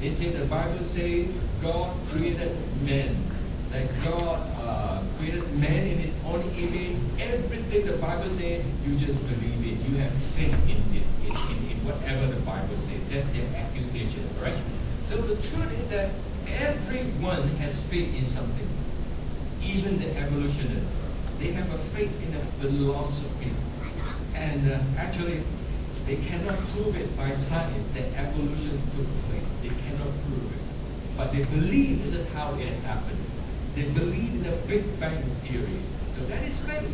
They say the Bible says God created man. That God created man in His own image. Everything the Bible says, you just believe it. You have faith in it, in whatever the Bible says. That's their accusation, right? So the truth is that everyone has faith in something. Even the evolutionists, they have a faith in a philosophy. And actually, they cannot prove it by science that evolution took place. They cannot prove it. But they believe this is how it happened. They believe in the Big Bang Theory. So that is faith.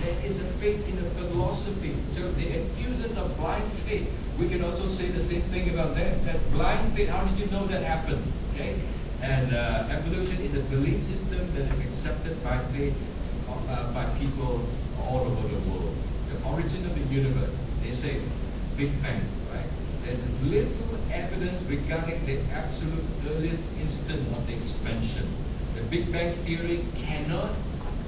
There is a faith in a philosophy. So they accuse us of blind faith. We can also say the same thing about them. That blind faith, how did you know that happened? Okay? And evolution is a belief system that is accepted by faith by people all over the world. The origin of the universe. They say Big Bang, right? There's little evidence regarding the absolute earliest instant of the expansion. The Big Bang Theory cannot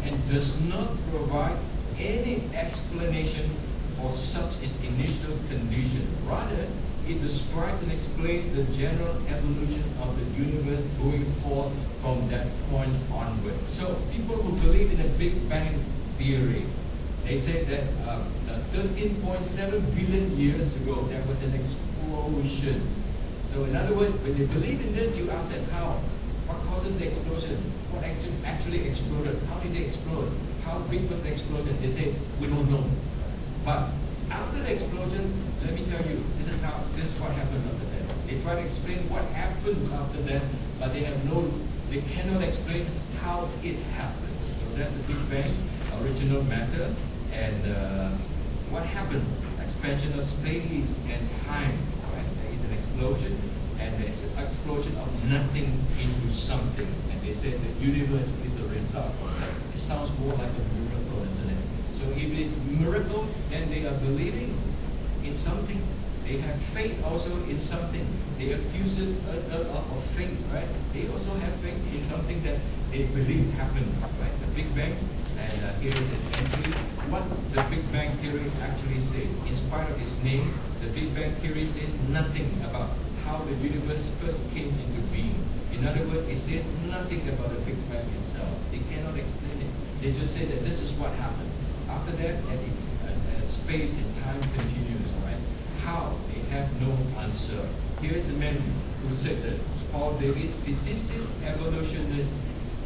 and does not provide any explanation for such an initial condition. Rather, it describes and explains the general evolution of the universe going forth from that point onward. So, people who believe in the Big Bang Theory, they say that 13.7 billion years ago, there was an explosion. So in other words, when they believe in this, you ask them how? What causes the explosion? What actually exploded? How did they explode? How big was the explosion? They say, we don't know. But after the explosion, let me tell you, this is what happened after that. They try to explain what happens after that, but they cannot explain how it happens. So that's the Big Bang, original matter. And what happened? Expansion of space and time. Right? There is an explosion, and there is an explosion of nothing into something. And they say the universe is a result of that. It sounds more like a miracle, isn't it? So if it is a miracle, then they are believing in something. They have faith also in something. They accuse us of faith, right? They also have faith in something that they believe happened, right? The Big Bang. And here is an entry. What the Big Bang Theory actually says. In spite of its name, the Big Bang Theory says nothing about how the universe first came into being. In other words, it says nothing about the Big Bang itself. They cannot explain it. They just say that this is what happened. After that, space and time continues, right? How? They have no answer. Here is a man who said that Paul Davies, physicist, evolutionist,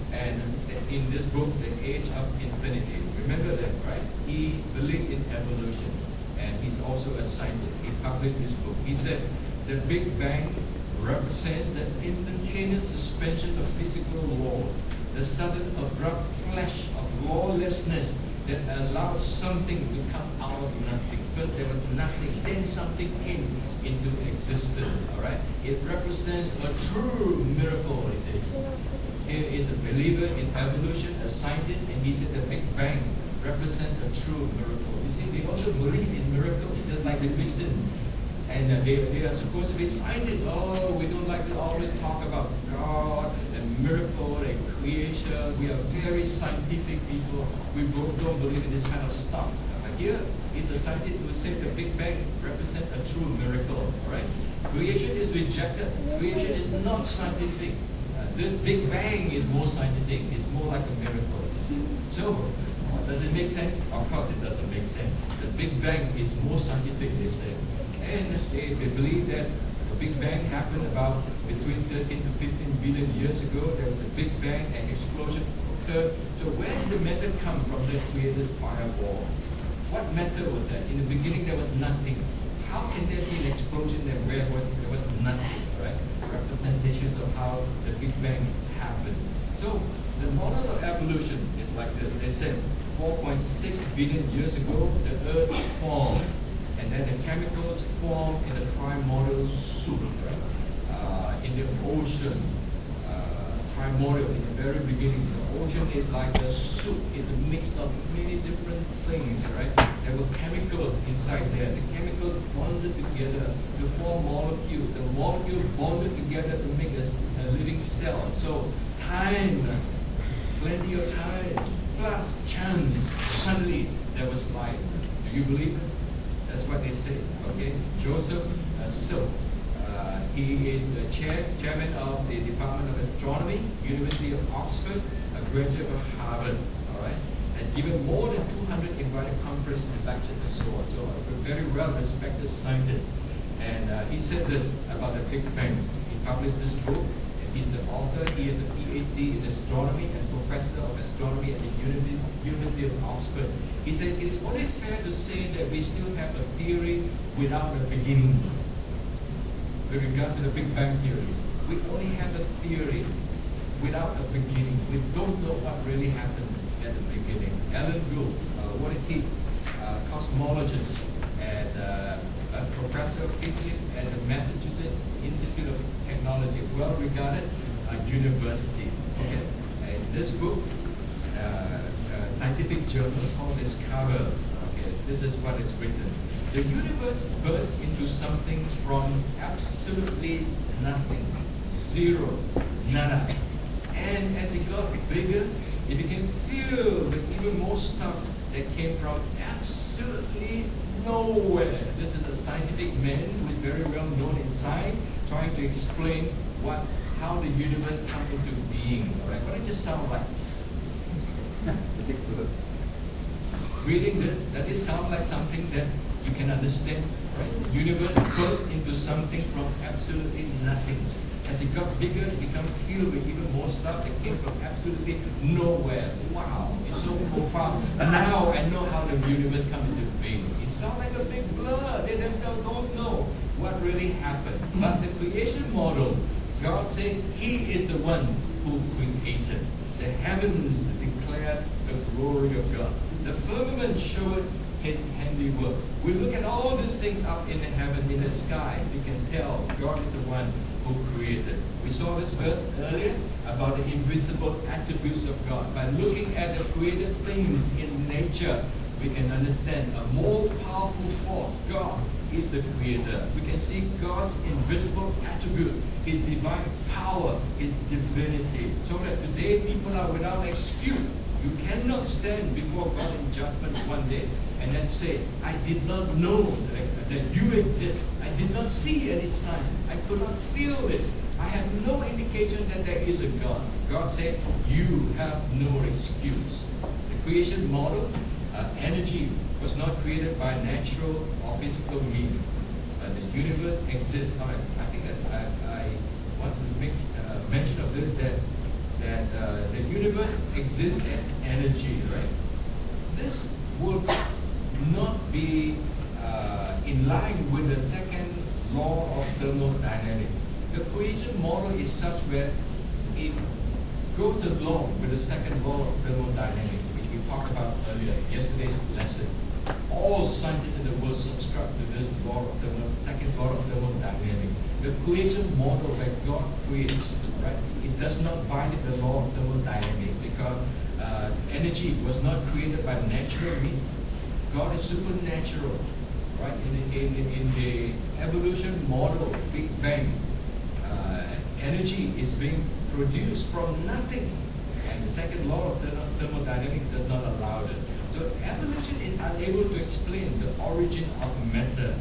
and in this book, The Age of Infinity. Remember that, right? He believed in evolution, and he's also a scientist. He published this book. He said, the Big Bang represents the instantaneous suspension of physical law, the sudden abrupt flash of lawlessness that allowed something to come out of nothing. First there was nothing, then something came into existence, alright? It represents a true miracle, he says. Here is a believer in evolution, a scientist, and he said the Big Bang represents a true miracle. You see, they also believe in miracles, just like the Christian. And they are supposed to be scientists. Oh, we don't like to always talk about God and miracle and creation. We are very scientific people. We both don't believe in this kind of stuff. But here is a scientist who said the Big Bang represents a true miracle. Right? Creation is rejected. Creation is not scientific. This Big Bang is more scientific. It's more like a miracle. So, does it make sense? Of course it doesn't make sense. The Big Bang is more scientific, they say. And they believe that the Big Bang happened about between 13 to 15 billion years ago. There was a Big Bang and explosion occurred. So where did the matter come from that created fireball? What matter was that? In the beginning there was nothing. How can there be an explosion there where there was nothing, right? Representations of how the Big Bang happened. So the model of evolution is like this. They said 4.6 billion years ago the Earth formed. And then the chemicals form in the primordial soup, in the ocean, primordial, in the very beginning. The ocean is like a soup, it's a mix of many different things, right? There were chemicals inside there. The chemicals bonded together to form molecules. The molecules bonded together to make a living cell. So time, plenty of time, plus chance, suddenly there was life. Do you believe it? That's what they say, okay? Joseph Silk, He is the chairman of the Department of Astronomy, University of Oxford, a graduate of Harvard. All right, and given more than 200 invited conferences and lectures and so on. So a very well-respected scientist. And he said this about the Big Bang. He published this book. He's the author. He is a PhD in astronomy and professor of astronomy at the University of Oxford. He said it is only fair to say that we still have a theory without a beginning. With regard to the Big Bang theory, we only have a theory without a beginning. We don't know what really happened at the beginning. Alan Guth, what is he? Cosmologist and a professor of physics at the Massachusetts Institute of Technology, well-regarded university. Okay. In this book, scientific journal called Discover. Okay, this is what is written. The universe burst into something from absolutely nothing, zero, nada. And as it got bigger, it became filled with even more stuff that came from absolutely nowhere. This is a scientific man who is very well known in science, trying to explain how the universe came into being. All right, what does it sound like? Reading this, does it sound like something that you can understand? Right? The universe burst into something from absolutely nothing. As it got bigger, it became filled with even more stuff that came from absolutely nowhere. Wow, it's so profound. Now I know how the universe comes into being. It sounds like a big blur. They themselves don't know what really happened. But the creation model, God said He is the one who created. The heavens declared the glory of God. The firmament showed His handiwork. We look at all these things up in the heaven, in the sky. We can tell God is the one who created. We saw this verse earlier about the invisible attributes of God. By looking at the created things in nature, we can understand a more powerful force. God is the creator. We can see God's invisible attribute, His divine power, His divinity. So that today people are without excuse. You cannot stand before God in judgment one day and then say, I did not know that you exist. I did not see any sign. I could not feel it. I have no indication that there is a God. God said, you have no excuse. The creation model, energy, was not created by natural or physical means. The universe exists. I think I want to make mention of this, that the universe exists as energy, right? This would not be in line with the second law of thermodynamics. The creation model is such where it goes along with the second law of thermodynamics, which we talked about earlier, yesterday's lesson. All scientists in the world subscribe to this second law of thermodynamics. The creation model that God creates, right? It does not violate the law of thermodynamics because energy was not created by natural means. God is supernatural, right? In the evolution model, Big Bang, energy is being produced from nothing, and the second law of thermodynamics does not allow it. So evolution is unable to explain the origin of matter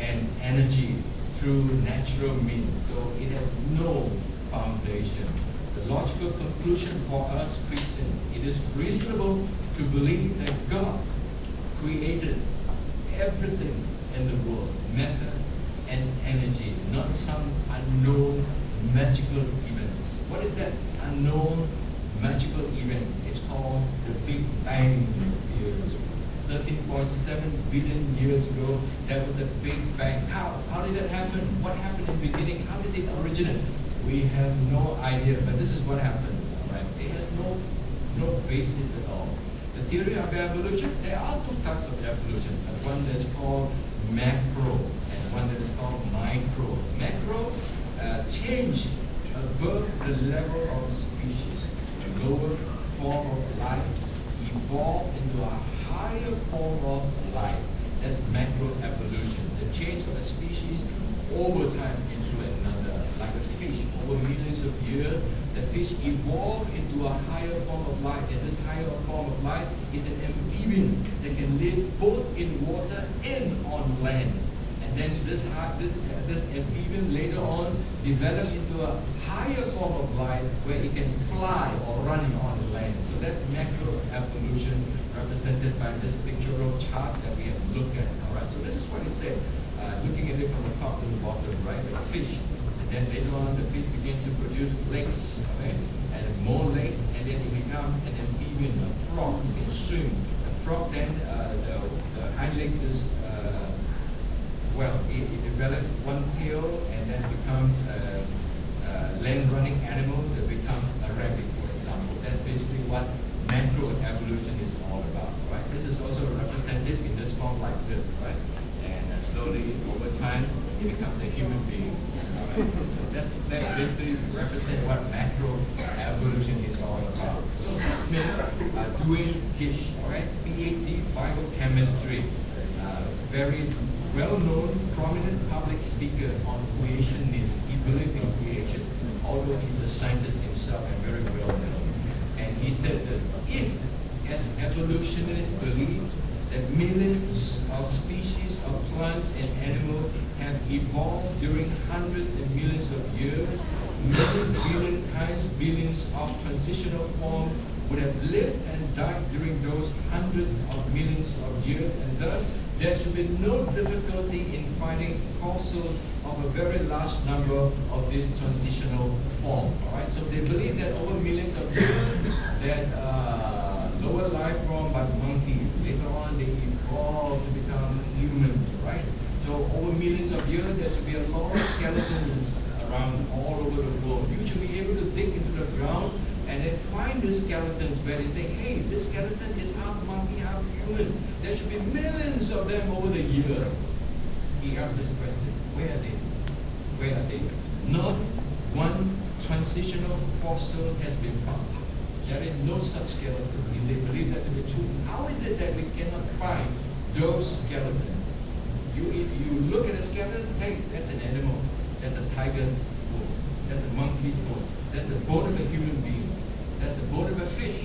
and energy through natural means. So it has no foundation. The logical conclusion for us Christians, it is reasonable to believe that God created everything in the world, matter and energy, not some unknown magical events. What is that unknown magical event? It's called the Big Bang Theory. 13.7 billion years ago, there was a Big Bang. How did that happen? What happened in the beginning? How did it originate? We have no idea, but this is what happened. Right? It has no basis at all. The theory of evolution, there are two types of evolution. One that is called macro and one that is called micro. Macro change above the level of species. A lower form of life evolved into a higher form of life. That's macroevolution. The change of a species over time into another. Like a fish, over millions of years, the fish evolved into a higher form of life. And this higher form of life is an amphibian that can live both in water and on land. And then this amphibian later on developed into a higher form of life where it can fly or run on land. So that's macroevolution represented by this pictorial chart that we have looked at. Alright, so this is what it said, looking at it from the top to the bottom, right? The fish. And then later on the fish began to produce legs, okay? And more legs, and then it becomes an amphibian, a frog. It can swim. The frog then, the hind legs is, it develops one tail and then becomes a land-running animal that becomes a rabbit, for example. That's basically what macroevolution is all about, right? This is also represented in this form like this, right? And slowly, over time, it becomes a human being. Right? So that basically represents what macroevolution is all about. So this man, Duane Gish, right? PhD, biochemistry, very well-known, prominent public speaker on creationism. He believes in creation, although he's a scientist himself and very well-known. And he said that if, as evolutionists believe, that millions of species of plants and animals have evolved during hundreds and millions of years, billion kinds, billions of transitional forms would have lived and died during those hundreds of millions of years, and thus there should be no difficulty in finding fossils of a very large number of these transitional forms. Alright, so they believe that over millions of years, that lower life form by monkeys, later on they evolved to become humans, right? So over millions of years, there should be a lot of skeletons around all over the world. You should be able to dig into the ground and then find these skeletons where they say, hey, this skeleton is half monkey, half human. There should be millions of them over the year. He asked this question, where are they? Where are they? Not one transitional fossil has been found. There is no such skeleton. If they believe that to be true, how is it that we cannot find those skeletons? If you look at a skeleton, hey, that's an animal. That's a tiger's bone. That's a monkey's bone. That's the bone of a human being. That's the bone of a fish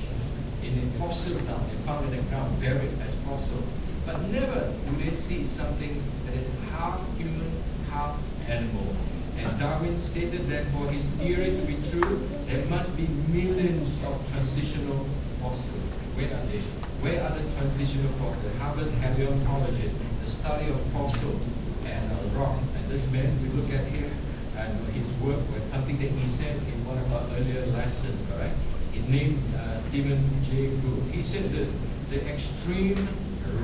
in a fossil now. They found in the ground, buried as fossil. But never do they see something that is half human, half animal. And Darwin stated that for his theory to be true, there must be millions of transitional fossils. Where are they? Where are the transitional fossils? Harvard paleontologist, the study of fossils and rocks. And this man we look at here, and his work was something that he said in one of our earlier lessons, alright? His name, Stephen J. Gould. He said that the extreme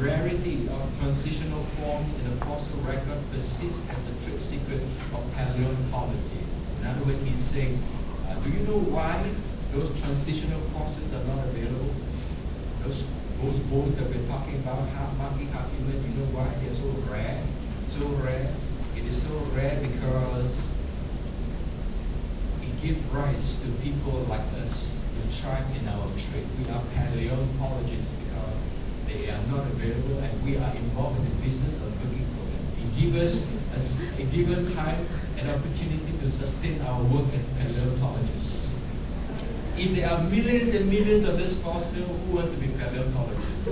rarity of transitional forms in the fossil record persists as the trade secret of paleontology. In other words, he's saying, do you know why those transitional fossils are not available? Those bones that we're talking about, half monkey, half human, you know why they're so rare? So rare. It is so rare because it gives rise to people like us who thrive in our trade. We are paleontologists because they are not available and we are involved in the business of looking for them. It gives us time and opportunity to sustain our work as paleontologists. If there are millions and millions of this fossil, who want to be paleontologists?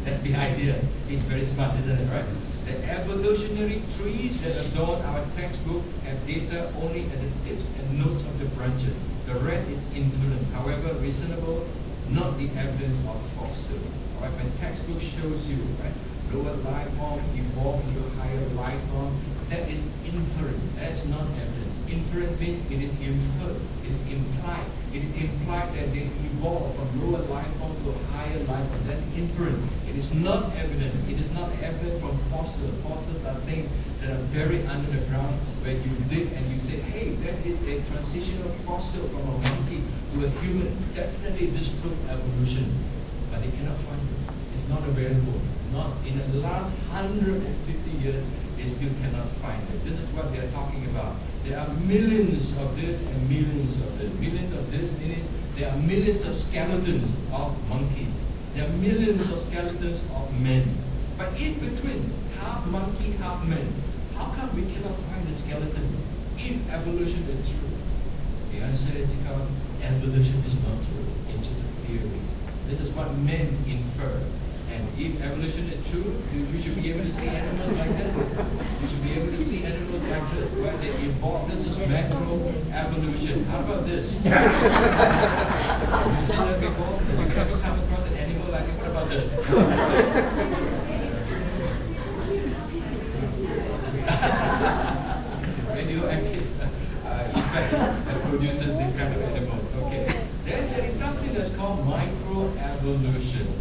That's the idea. It's very smart, isn't it, right? The evolutionary trees that adorn our textbook have data only at the tips and nodes of the branches. The rest is inference, however reasonable, not the evidence of fossil. Alright, when textbook shows you, right, lower life form evolved into higher life form, that is inference. That's not evidence. Inference means it is inferred, it is implied. It is implied that they evolved from lower life form to higher life form. That's inference. It is not evidence. It is not evidence from fossils. Fossils are things that are buried under the ground where you dig and you say, hey, that is a transitional fossil from a monkey to a human. Definitely this proves evolution. But they cannot find it. It's not available. Not in the last 150 years, they still cannot find it. This is what they are talking about. There are millions of this and millions of this. Millions of this, meaning there are millions of skeletons of monkeys. There are millions of skeletons of men. But in between, half monkey, half man, how come we cannot find the skeleton if evolution is true? The answer is because evolution is not true. It's just a theory. This is what men infer. And And if evolution is true, you should be able to see animals like this. You should be able to see animals like this, where they evolve. This is macroevolution. How about this? Have you seen that before? Have you ever come across an animal like it? What about this? Radioactive effect that produces this kind of animal. Okay. Then there is something that's called microevolution.